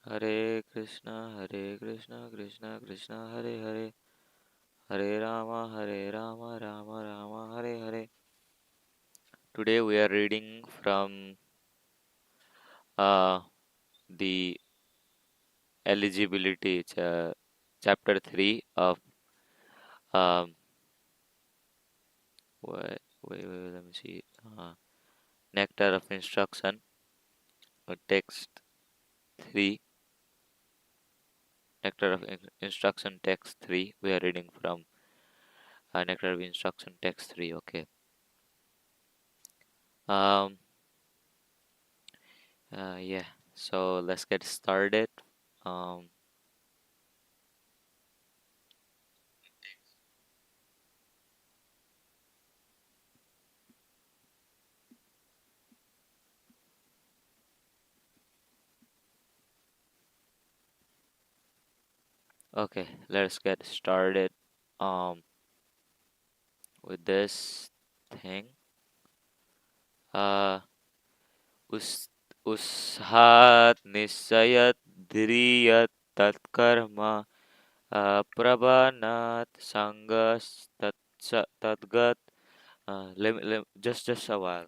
Hare Krishna, Krishna Krishna, Hare Hare, Hare Rama, Rama Rama, Hare Hare. Today we are reading from uh, the eligibility chapter 3 of um, let me see, Nectar of Instruction, text 3, Nectar of Instruction, text 3. We are reading from Nectar of Instruction, text 3. Okay. Um, yeah, so let's get started. Um, okay, let's get started with this thing. Uh, उस उसहात् निश्चयत् ध्रियत् तत्कर्म प्रबनात् तद्गत. Just a while.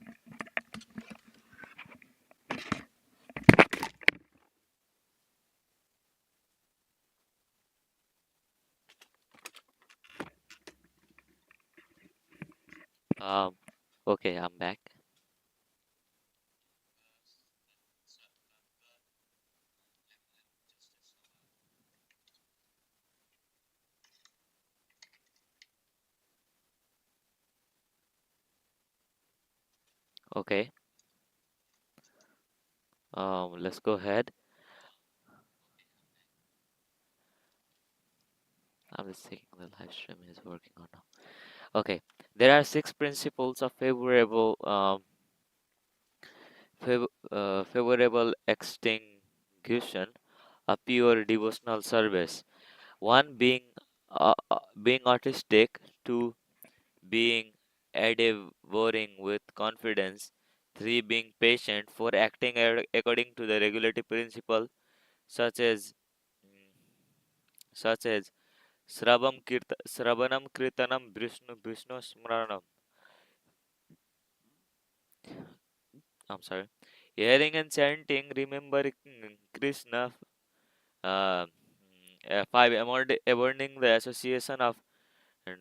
Um, okay, I'm back. Okay, let's go ahead. I'm just checking the live stream is working or not. Okay, there are six principles of favorable extinguishing a pure devotional service. One being artistic, two being endeavoring with confidence, three being patient, four acting according to the regulative principle such as mm, such as Sravanam Kirtanam Vishnu Smranam. I'm sorry. Hearing and chanting, remembering Krishna. Uh, Five, avoiding the association of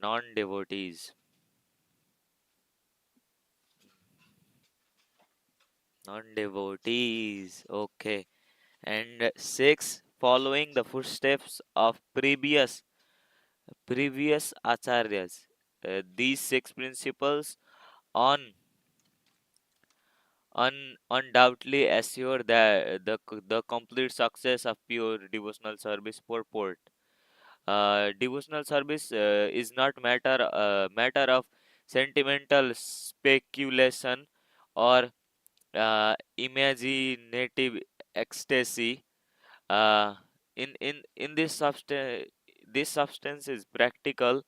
non-devotees. Non-devotees. Okay. And six, following the footsteps of previous acharyas. These six principles on undoubtedly assure the complete success of pure devotional service purport. Devotional service is not matter of sentimental speculation or imaginative ecstasy. Uh, in this substance is practical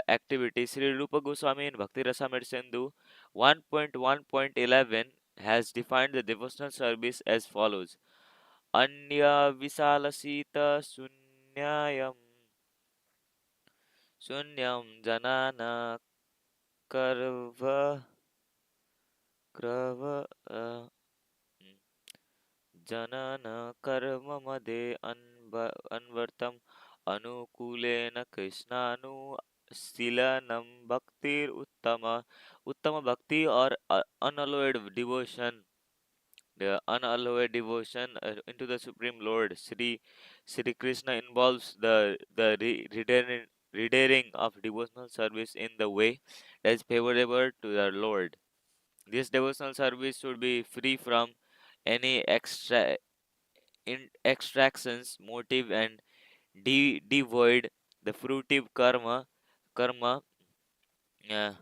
activity. Sri Rupa Goswami in Bhakti Rasamrita Sindhu 1.1.11 has defined the devotional service as follows. Anya visalasita sunyam janana karva krava janana karma made anvartam anukulen krishnanu silanam bhaktir uttama bhakti or unalloyed devotion. The unalloyed devotion into the Supreme Lord Sri Krishna involves the rendering of devotional service in the way that is favorable to the Lord. This devotional service should be free from any extractions, motive, and devoid the fruitive karma, uh,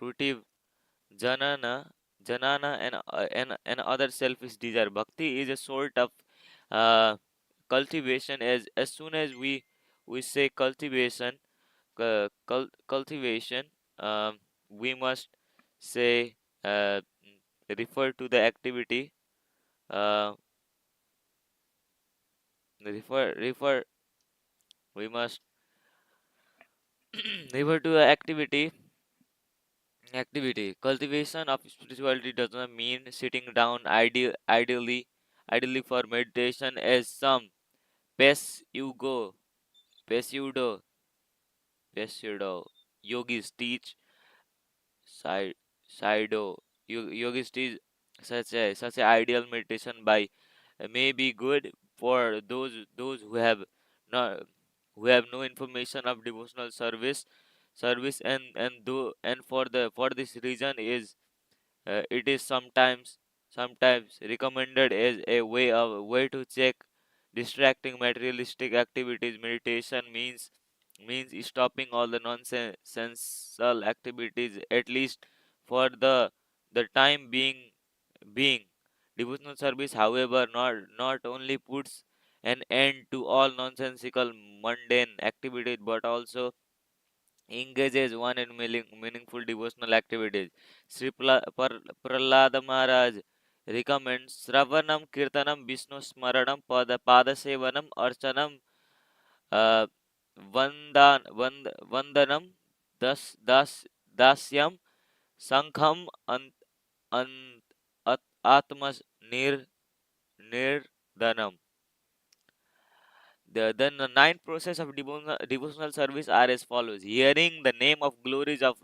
fruitive janana and other selfish desire. Bhakti is a sort of uh, cultivation. As soon as we say cultivation, cultivation, we must say uh, refer to the activity. Uh, refer we must refer to the activity. Cultivation of spirituality does not mean sitting down ideally for meditation, as some pseudo pseudo pseudo yogis teach. Side Yogis teach such a ideal meditation by may be good for those not who have no information of devotional service, and for this reason is it is sometimes recommended as a way to check distracting materialistic activities. Meditation means stopping all the nonsensical activities, at least for the time being. Devotional service, however, not only puts an end to all nonsensical mundane activities, but also engages one in meaningful devotional activities. Prahlada Maharaj recommends Sravanam, Kirtanam, Vishnu Smaranam, Padasevanam, Archanam, uh, Vandanam, Dasyam, Sankham, an, Atmas Nirdanam. Then the nine process of devotional service are as follows: hearing the name of glories of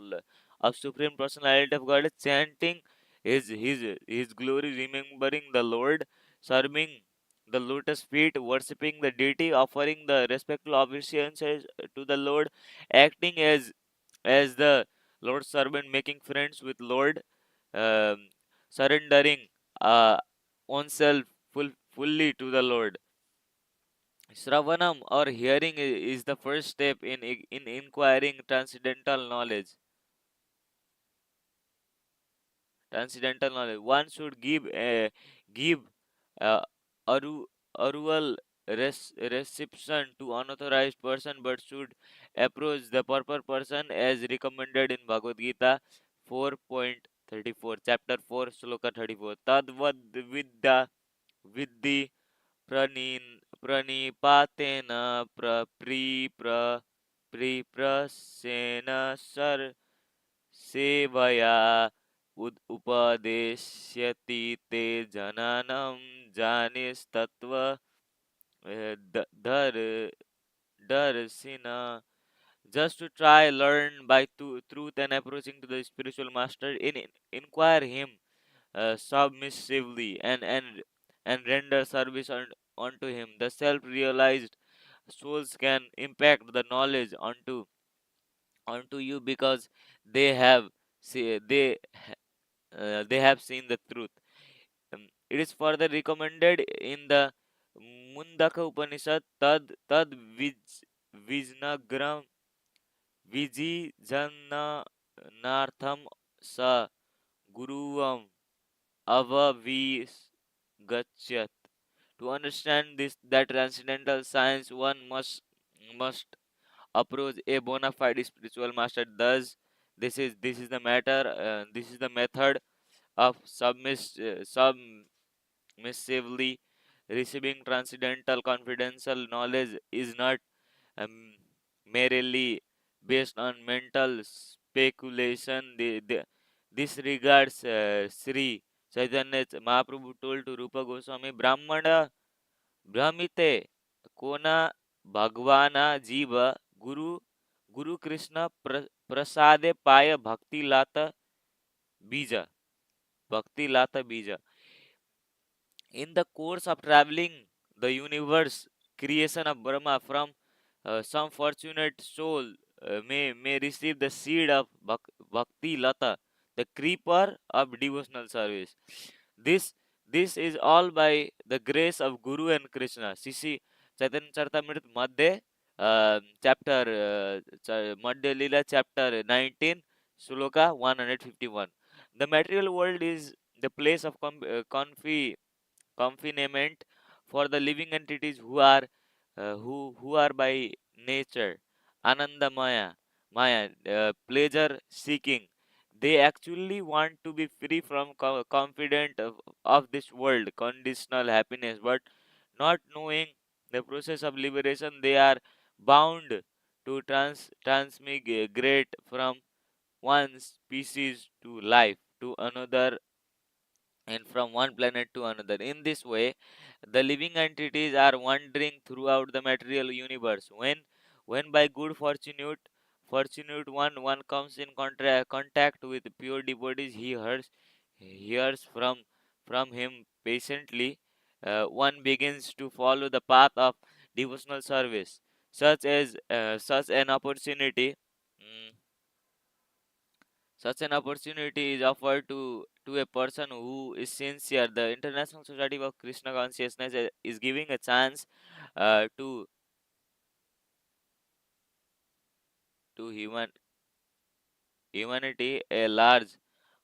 Supreme Personality of God, chanting his glory, remembering the Lord, serving the lotus feet, worshipping the deity, offering the respectful obeisances to the Lord, acting as the Lord's servant, making friends with Lord, um, surrendering uh, oneself fully to the Lord. Shravanam, or hearing, is the first step in inquiring transcendental knowledge. Transcendental knowledge. One should give uh, aru, oral reception to unauthorized person, but should approach the proper person as recommended in Bhagavad Gita 4.34, chapter 4, sloka 34. Tadvad vidya Pranin pranipatena priprasena sar sevaya upadesyati te jananam janis tatva dhar darsina. Just to try learn by truth and approaching to the spiritual master, inquire him submissively, and render service unto him. The self-realized souls can impact the knowledge onto you, because they have see, they have seen the truth. It is further recommended in the Mundaka Upanishad, tad vijnagram vijijanaartham sa guruvam avavigachyat. To understand this that transcendental science, one must approach a bona fide spiritual master. Thus, this is the matter. This is the method of submissively receiving transcendental confidential knowledge is not um, merely based on mental speculation. This regards Sri Chaitanya Mahaprabhu told to Rupa Goswami, Brahmana Brahmite Kona Bhagwana Jiva Guru Guru Krishna Prasade Paya Bija Bhakti Lata Bija. In the course of traveling the universe, creation of Brahma, from some fortunate soul may receive the seed of Bhakti Lata, the creeper of devotional service. This this is all by the grace of Guru and Krishna. Sisi Chaitanya Charitamrita Madhya, chapter Madhya Lila, chapter 19, Suloka 151. The material world is the place of confinement for the living entities who are by nature anandamaya maya pleasure seeking. They actually want to be free from confident of this world, conditional happiness, but not knowing the process of liberation, they are bound to transmigrate from one species to life to another and from one planet to another. In this way, the living entities are wandering throughout the material universe. When by good fortunate one comes in contact with pure devotees, he hears from him patiently. One begins to follow the path of devotional service, such an opportunity. mm, Such an opportunity is offered to a person who is sincere. The International Society of Krishna Consciousness is giving a chance to humanity a large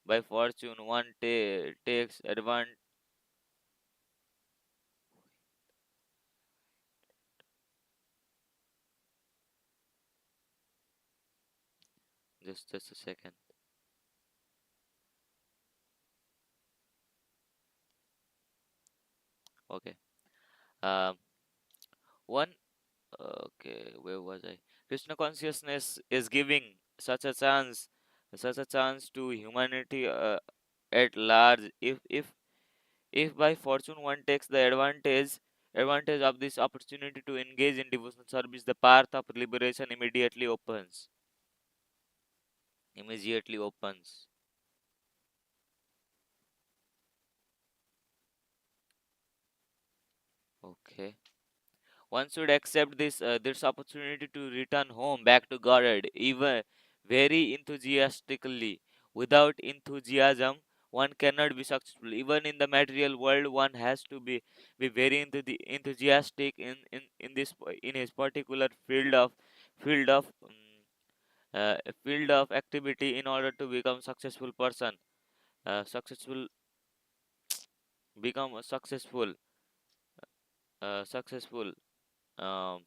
by fortune. One takes advantage. Just a second. Okay. Um, one. Okay. Where was I? Krishna consciousness is giving such a chance to humanity at large. If by fortune one takes the advantage of this opportunity to engage in devotional service, the path of liberation immediately opens. Okay. One should accept this opportunity to return home back to Godhead, even very enthusiastically. Without enthusiasm, one cannot be successful. Even in the material world, one has to be very enthusiastic in his particular field of field of activity in order to become successful person. Successful become a successful. Um,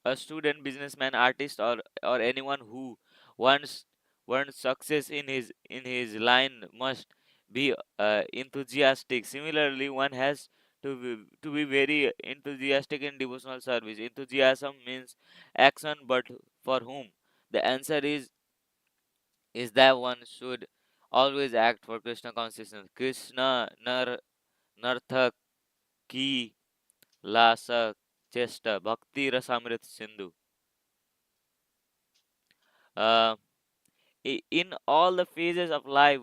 a student, businessman, artist, or anyone who wants wants success in his line must be enthusiastic. Similarly, one has to be very enthusiastic in devotional service. Enthusiasm means action, but for whom? The answer is that one should always act for Krishna consciousness. Krishna narthak ki lasa chesta bhakti rasamrit sindhu. Uh, in all the phases of life,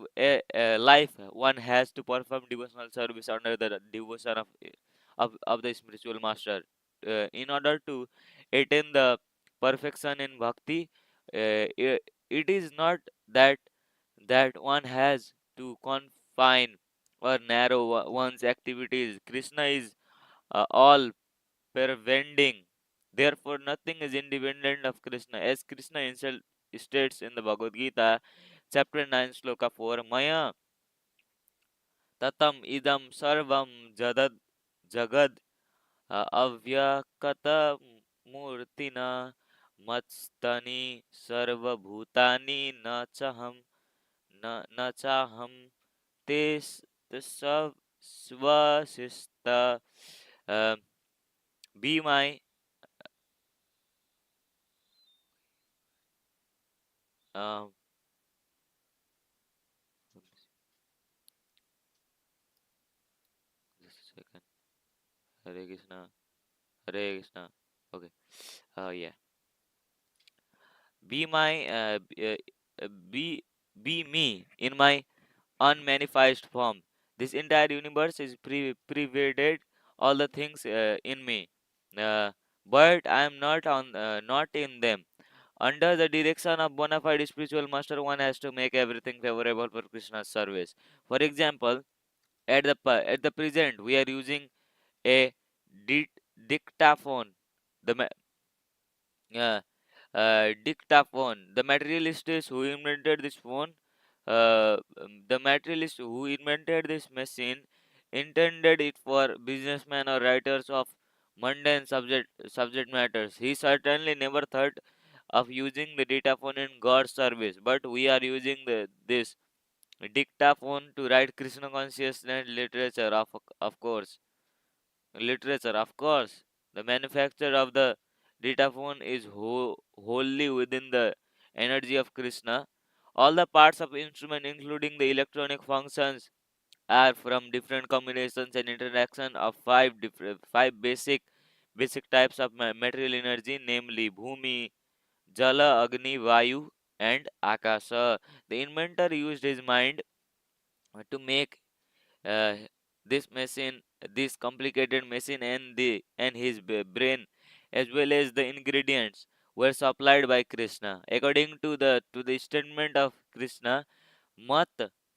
one has to perform devotional service under the devotion of the spiritual master. In order to attain the perfection in bhakti, it is not that one has to confine or narrow one's activities. Krishna is all pervading. Therefore, nothing is independent of Krishna. As Krishna himself states in the Bhagavad Gita, chapter 9, sloka 4, Maya tatam idam sarvam jagad avyakata murtina matstani sarvabhutani na chaham te svasista. uh, be my um, just a second. Hare Krishna. Hare Krishna. Okay. Yeah. Be my be be me in my unmanifest form. This entire universe is pervaded all the things in me, uh, but I am not in them. Under the direction of bona fide spiritual master, one has to make everything favorable for Krishna's service. For example, at the present, we are using a dictaphone. The dictaphone. The materialist who invented this phone, the materialist who invented this machine, intended it for businessmen or writers of mundane subject matters. He certainly never thought of using the dictaphone in God's service, but we are using this dictaphone to write Krishna consciousness literature. Of course, literature. Of course, the manufacture of the dictaphone is wholly within the energy of Krishna. All the parts of instrument, including the electronic functions, are from different combinations and interaction of five basic types of material energy, namely Bhumi, Jala, Agni, Vayu, and Akasha. The inventor used his mind to make uh, this machine, this complicated machine, and his brain, as well as the ingredients, were supplied by Krishna. According to the statement of Krishna, Mat,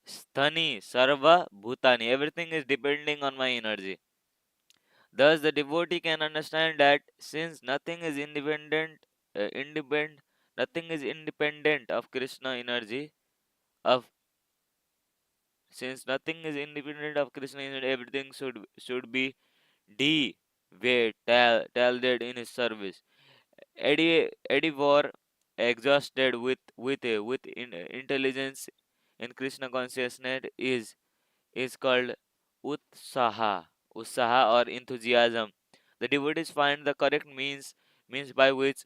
Sthani, Sarva, Bhutani, everything is depending on my energy. Thus, the devotee can understand that since nothing is independent, nothing is independent of Krishna energy, of since nothing is independent of Krishna energy, everything should be tallied in his service. Eddie war exhausted with intelligence in Krishna consciousness is called Utsaha or enthusiasm. The devotees find the correct means by which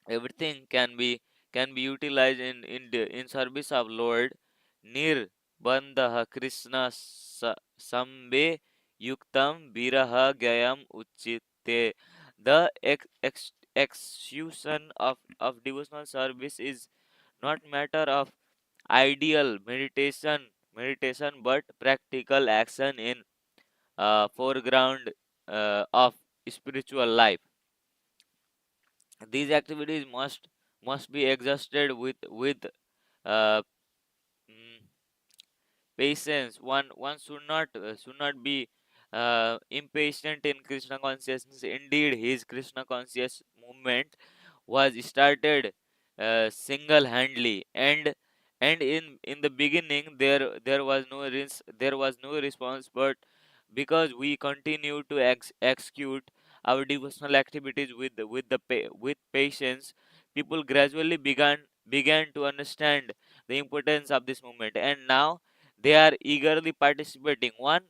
everything can be utilized in service of Lord. Nir bandha Krishna sambe yuktam viraha gayam uchitte. The execution of devotional service is not matter of ideal meditation but practical action in foreground of spiritual life. These activities must be exhausted with uh, mm, patience. One should not be impatient in Krishna consciousness. Indeed, his Krishna conscious movement was started single-handedly, and in the beginning there was no response, but because we continue to execute our devotional activities with patience, people gradually began to understand the importance of this movement, and now they are eagerly participating. One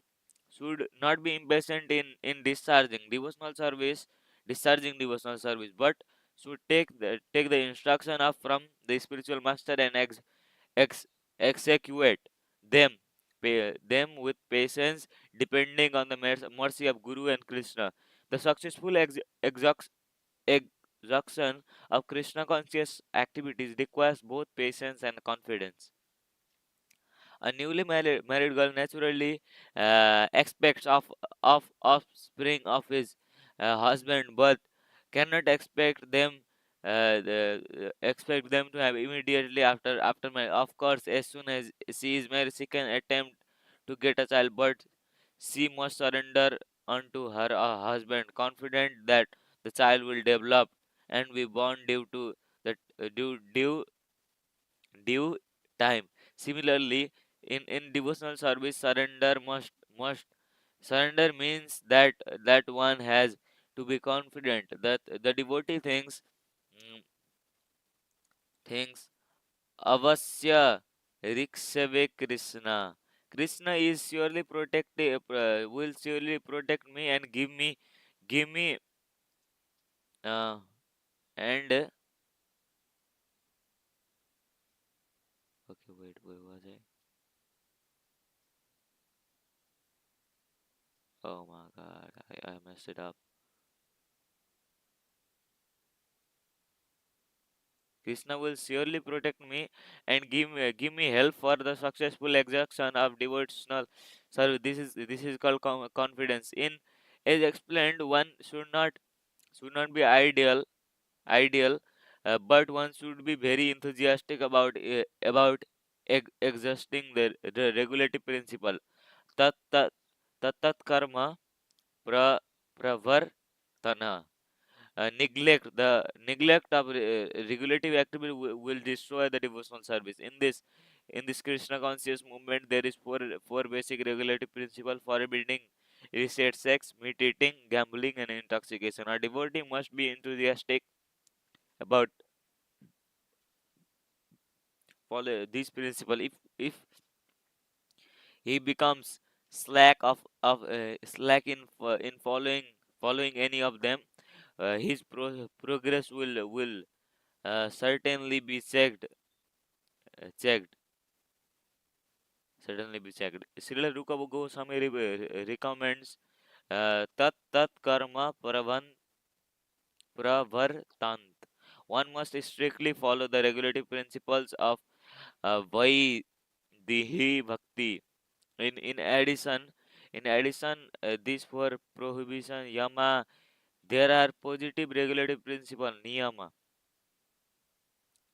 should not be impatient in discharging devotional service, but should take the instruction of from the spiritual master and ex, execute them them with patience, depending on the mercy of Guru and Krishna. The successful execution of Krishna conscious activities requires both patience and confidence. A newly married girl naturally expects of offspring of his husband, but cannot expect them to have immediately after marriage. Of course, as soon as she is married, she can attempt to get a child, but she must surrender unto her husband, confident that the child will develop and be born the due time. Similarly, in devotional service, surrender means that one has to be confident that the devotee mm, thinks avasya rikshave Krishna. Krishna is surely will surely protect me and give me uh, and okay, wait, where was I? Oh my god, I messed it up. Krishna will surely protect me and give me help for the successful execution of devotional service. This is called confidence. In as explained, one should not be ideal, but one should be very enthusiastic about exhausting the regulative principle. Tat tat tat karma pra pravartana. Neglect of regulative activity will destroy the devotional service. In this Krishna conscious movement, there is four basic regulative principles forbidding illicit sex, meat eating, gambling, and intoxication. A devotee must be enthusiastic about follow this principle, if he becomes slack in following any of them, his progress will certainly be checked, certainly be checked. Srila Ruka Goswami recommends tat tat karma pravartant. One must strictly follow the regulative principles of Vaidihi Bhakti. In addition, these four prohibition yama, there are positive regulative principle yama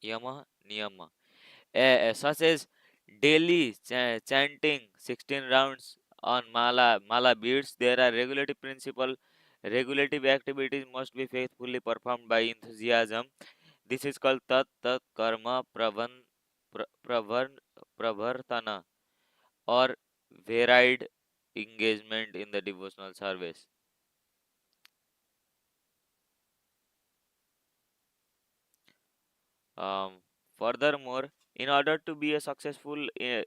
niyama, such as daily chanting 16 rounds on mala beads. There are regulative principle. Regulative activities must be faithfully performed by enthusiasm. This is called tat karma pravan pravartana, or varied engagement in the devotional service. Um, Furthermore, in order to be successful in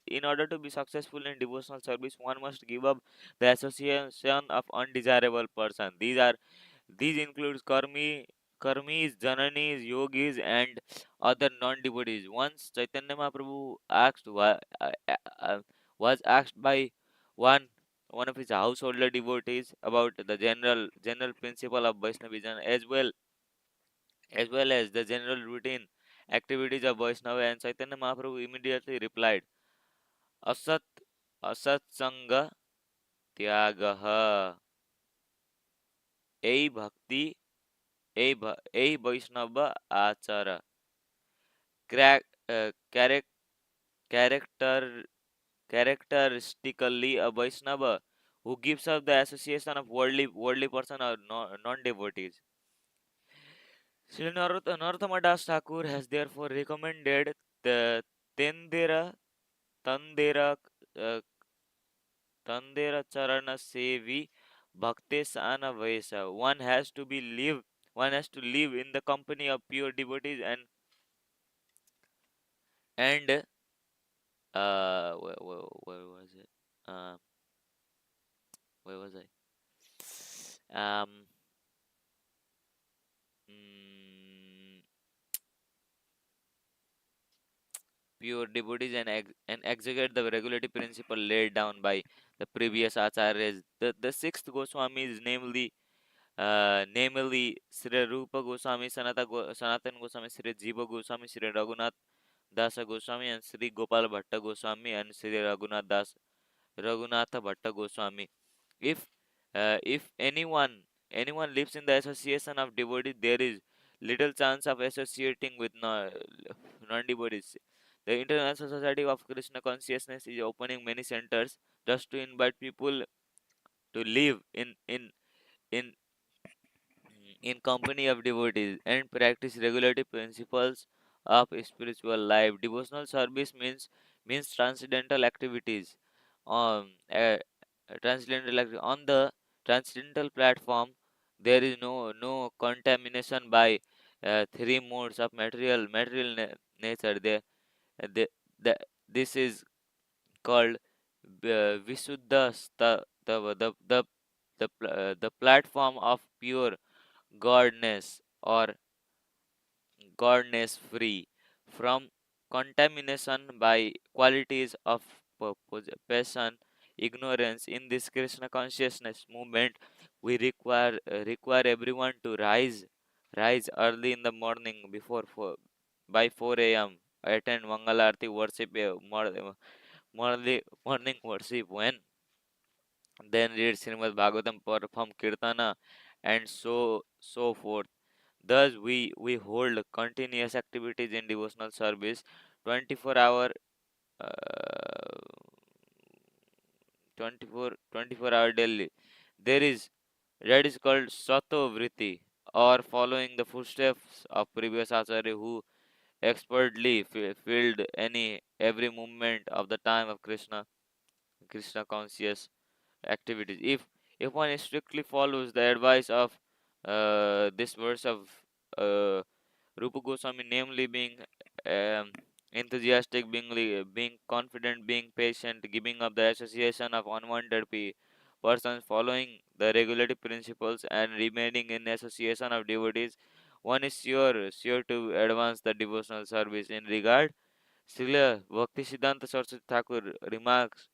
devotional service, one must give up the association of undesirable person. These includes karmis, jananis, yogis, and other non-devotees. Once Chaitanya Mahaprabhu was asked by one one of his householder devotees about the general principle of Vaishnavism, as well as the general routine activities of Vaishnava, and Chaitanya Mahaprabhu immediately replied, Asat Asat Sangha Tyagaha. Ei Bhakti, Ei Vaishnava Achara. Crack, character, Characteristically, a Vaishnava who gives up the association of worldly person or non-devotees. Sri Narottama Das Thakur has therefore recommended the Tendera Tandera uh, Tandera Charana Sevi Bhaktesana Vaisa. One has to live in the company of pure devotees, and where was it? Uh, where was I? Mm, Pure devotees, and execute the regulative principle laid down by the previous acharyas. The sixth Goswami is namely Sri Rupa Goswami, Sanatan Goswami, Sri Jiva Goswami, Sri Raghunath Dasa Goswami, and Sri Gopal Bhatta Goswami, and Sri Raghunatha Bhatta Goswami. If anyone lives in the association of devotees, there is little chance of associating with non-devotees. The International Society of Krishna Consciousness is opening many centers just to invite people to live in in company of devotees and practice regulative principles of spiritual life. Devotional service means transcendental activities. Um, uh, on the transcendental platform, there is no contamination by three modes of nature. They, the, this is called Visuddha the platform of pure godness, or godness free from contamination by qualities of passion, ignorance. In this Krishna consciousness movement, we require everyone to rise early in the morning before by 4 a.m. Attend Mangalarti worship, morning worship, then read Srimad Bhagavatam, perform Kirtana, and so forth. Thus, we hold continuous activities in devotional service 24 hour, uh, 24 hour daily. There is that is called Sato Vritti, or following the footsteps of previous Acharya who expertly filled every movement of the time of Krishna conscious activities. If one strictly follows the advice of this verse of uh, Rupa Goswami, namely being um, enthusiastic, being confident, being patient, giving up the association of unwanted persons, following the regulative principles, and remaining in association of devotees. One is sure to advance the devotional service. In regard, Srila Bhaktisiddhanta Saraswati Thakur remarks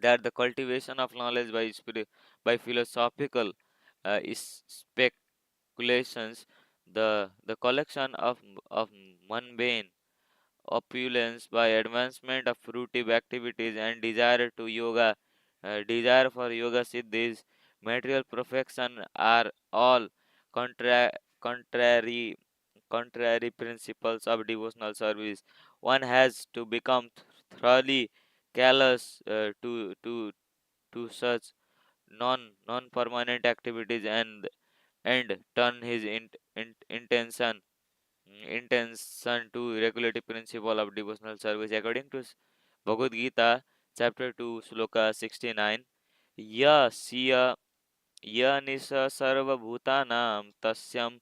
that the cultivation of knowledge by philosophical speculations, the collection of mundane opulence by advancement of fruitive activities, and desire for yoga siddhis, material perfection, are all contra- contrary contrary principles of devotional service. One has to become thoroughly callous to such non permanent activities, and turn his intention to regulative principle of devotional service. According to Bhagavad Gita, chapter 2, sloka 69, ya siya ya nisa sarva bhutanam tasyam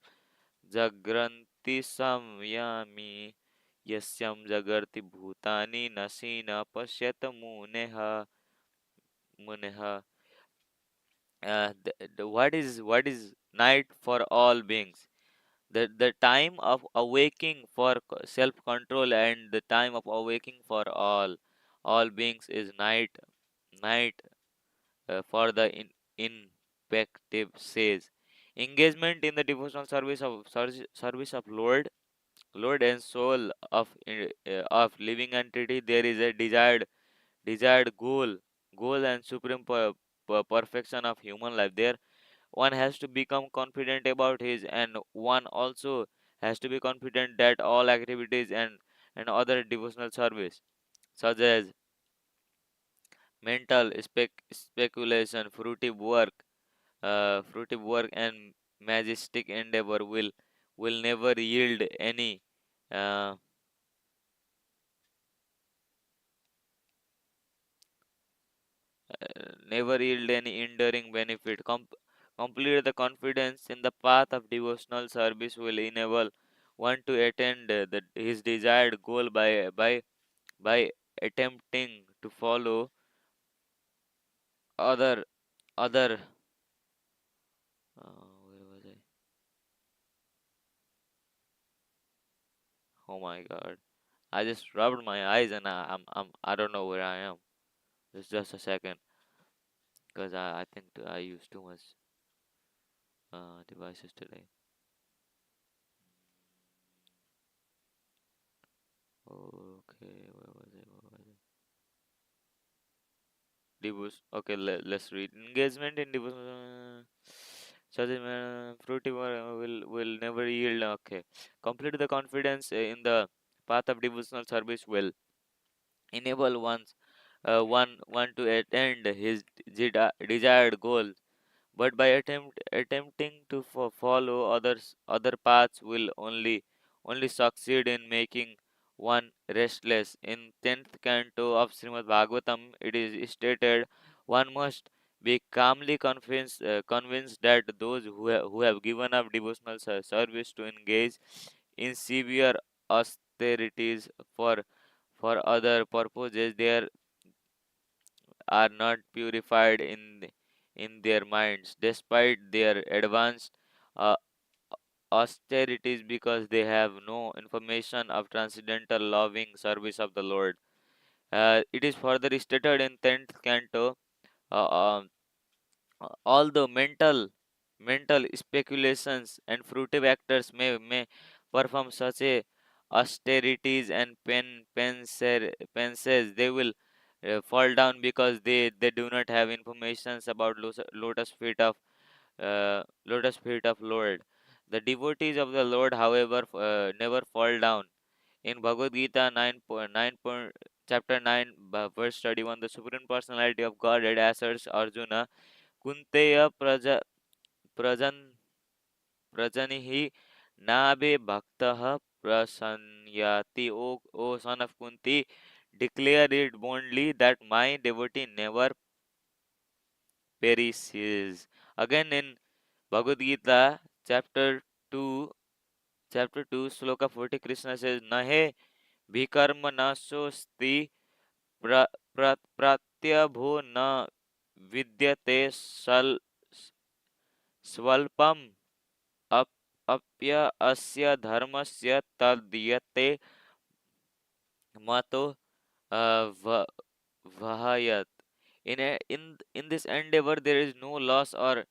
jagranti samyami yasyam jagarti bhutani nasina pasyat muneha. What is night for all beings? The time of awaking for self control, and the time of awaking for all beings is night for the impactive says. Engagement in the devotional service of Lord and soul of living entity. There is a desired goal and supreme perfection of human life. There one has to become confident about his, and one also has to be confident that all activities and other devotional service, such as mental speculation, fruitive work, and majestic endeavor, will never yield any uh, enduring benefit. Complete the confidence in the path of devotional service will enable one to attain his desired goal by attempting to follow other where was I? Oh my God! I just rubbed my eyes, and I don't know where I am. Just a second, because I think I used too much devices today. Okay, where was I? Where was I? Okay, let's read. Engagement in devotion. Such fruity will never yield. Okay, complete the confidence in the path of devotional service will enable one to attain his desired goal, but by attempting to follow other paths will only succeed in making one restless. In 10th canto of Srimad Bhagavatam, it is stated, one must be calmly convinced that those who have given up devotional service to engage in severe austerities for other purposes, they are not purified in their minds despite their advanced uh, austerities, because they have no information of transcendental loving service of the Lord. It is further stated in 10th canto, uh, um, although mental speculations and fruitive actors may perform such a austerities and penses, they will fall down because they do not have informations about lotus feet of Lord. The devotees of the Lord, however, never fall down. In Bhagavad Gita 9, chapter 9, verse 31, the Supreme Personality of Godhead asserts Arjuna, Kunteya प्रजन प्रजनिहि नाभे भक्तः प्रसन्याति. O son of Kunti, declare it boldly that my devotee never perishes. Again in Bhagavad Gita, chapter 2, sloka 40, Krishna says, Nahe विकर्मणसोऽस्ति प्र प्रत्यभो न विद्यते स्वल्पम् अप्य धर्मस्य तद्यते मतो uh, vahayat. In this endeavor there is no loss or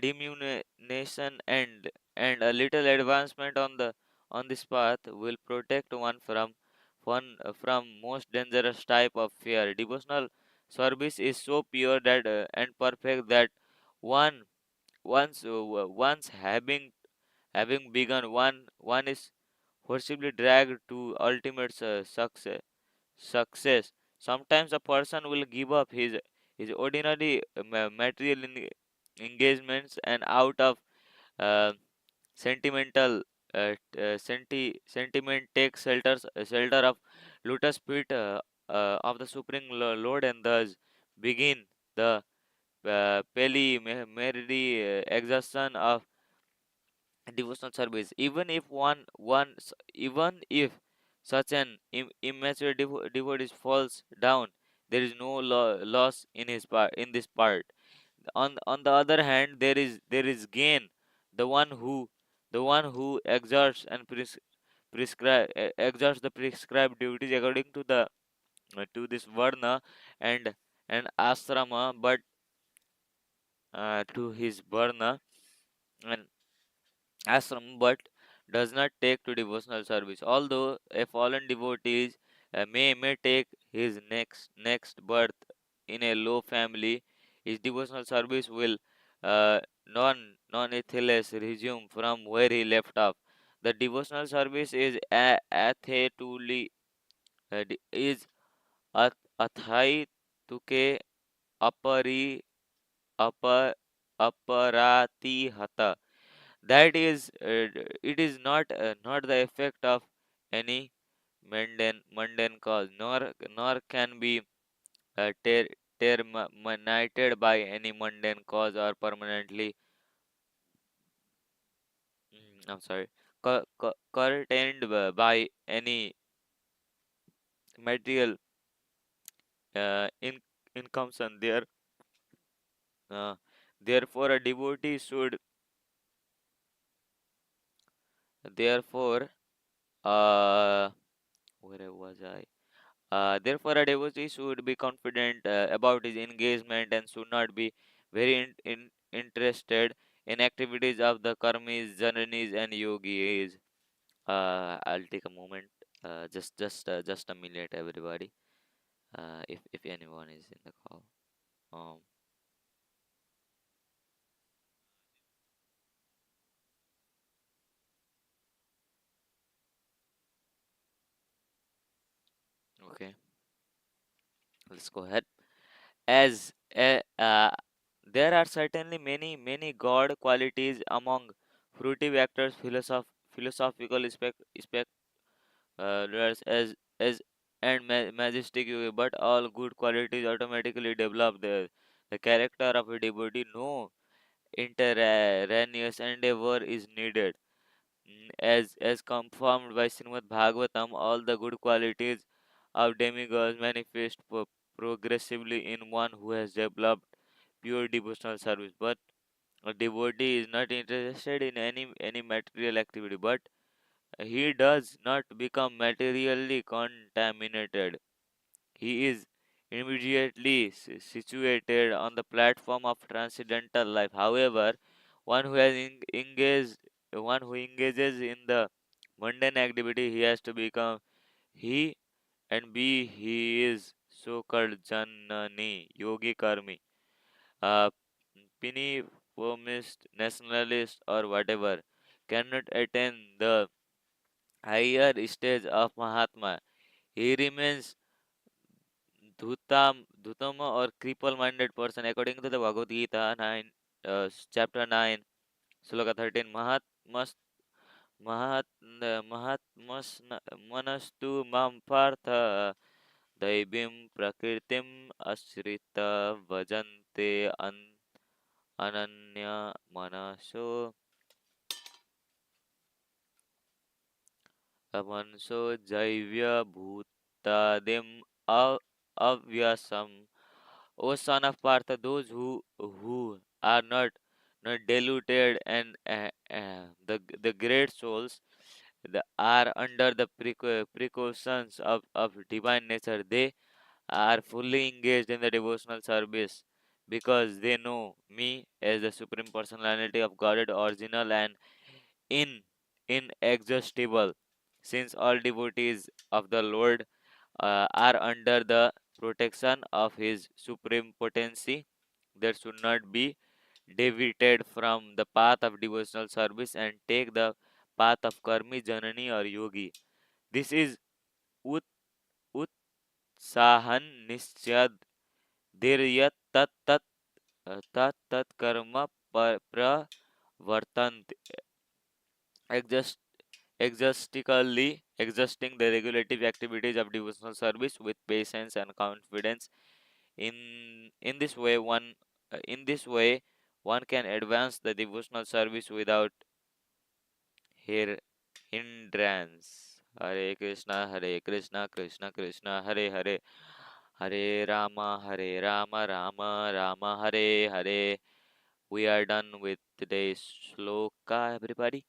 diminution, and a little advancement on this path will protect one from most dangerous type of fear. Devotional service is so pure that and perfect that one once having begun, one is forcibly dragged to ultimate success. Sometimes a person will give up his ordinary material engagements, and out of uh, sentimental sentiment take shelter of lotus feet of the supreme lord, and thus begin the preliminary exhaustion of devotional service. Even if such an immature devotee falls down, there is no loss in his part in this part. On the other hand, there is gain. The one who the one who exerts and exerts the prescribed duties according to this varna and ashrama, but to his varna and ashram, but does not take to devotional service. Although a fallen devotee may take his next birth in a low family, his devotional service will non resume from where he left off. The devotional service is athetuli is athai tuke apari apa aparati hata. That is, it is not the effect of any mundane cause, nor can be terminated by any mundane cause or permanently I'm sorry curtained by any material in incomes, and uh, therefore a devotee should therefore uh where was I? Therefore, a devotee should be confident about his engagement and should not be very interested in activities of the karmis, jananis, and yogis. I'll take a moment, just a minute, everybody. If anyone is in the call. Um, okay, let's go ahead. As there are certainly many God qualities among fruitive actors, philosophical learns as and majestic yogi, but all good qualities automatically develop the character of a devotee. No intererroneous endeavor is needed. As confirmed by Srimad Bhagavatam, all the good qualities of demigods manifest progressively in one who has developed pure devotional service. But a devotee is not interested in any material activity, but he does not become materially contaminated. He is immediately situated on the platform of transcendental life. However, one who has one who engages in the mundane activity, he has to become he and be he is so-called Janani, Yogi Karmi, uh, Pinipomist, nationalist, or whatever, cannot attain the higher stage of Mahatma. He remains Dhutama or cripple minded person according to the Bhagavad Gita 9, chapter 9, Sloka 13. Mahat, Mahatmas Manastu Mam Partha Daibim Prakritim Ashrita Vajante Ananya Manaso. मनसो जैव्य bhutadim av- avyasam. O son of Partha, those who are not deluded and the great souls are under the precautions of divine nature. They are fully engaged in the devotional service because they know me as the supreme personality of Godhead, original and in inexhaustible. Since all devotees of the Lord are under the protection of His supreme potency, there should not be deviated from the path of devotional service and take the path of karmi, janani, or yogi. This is ut utsahan nisyad dhiryat tat tat tat tat karma pravartant exhaust, exhausting the regulative activities of devotional service with patience and confidence. In this way one can advance the devotional service without here hindrance. Hare Krishna, Krishna Krishna, Hare Hare, Hare Rama, Rama Rama, Hare Hare. We are done with today's shloka, everybody.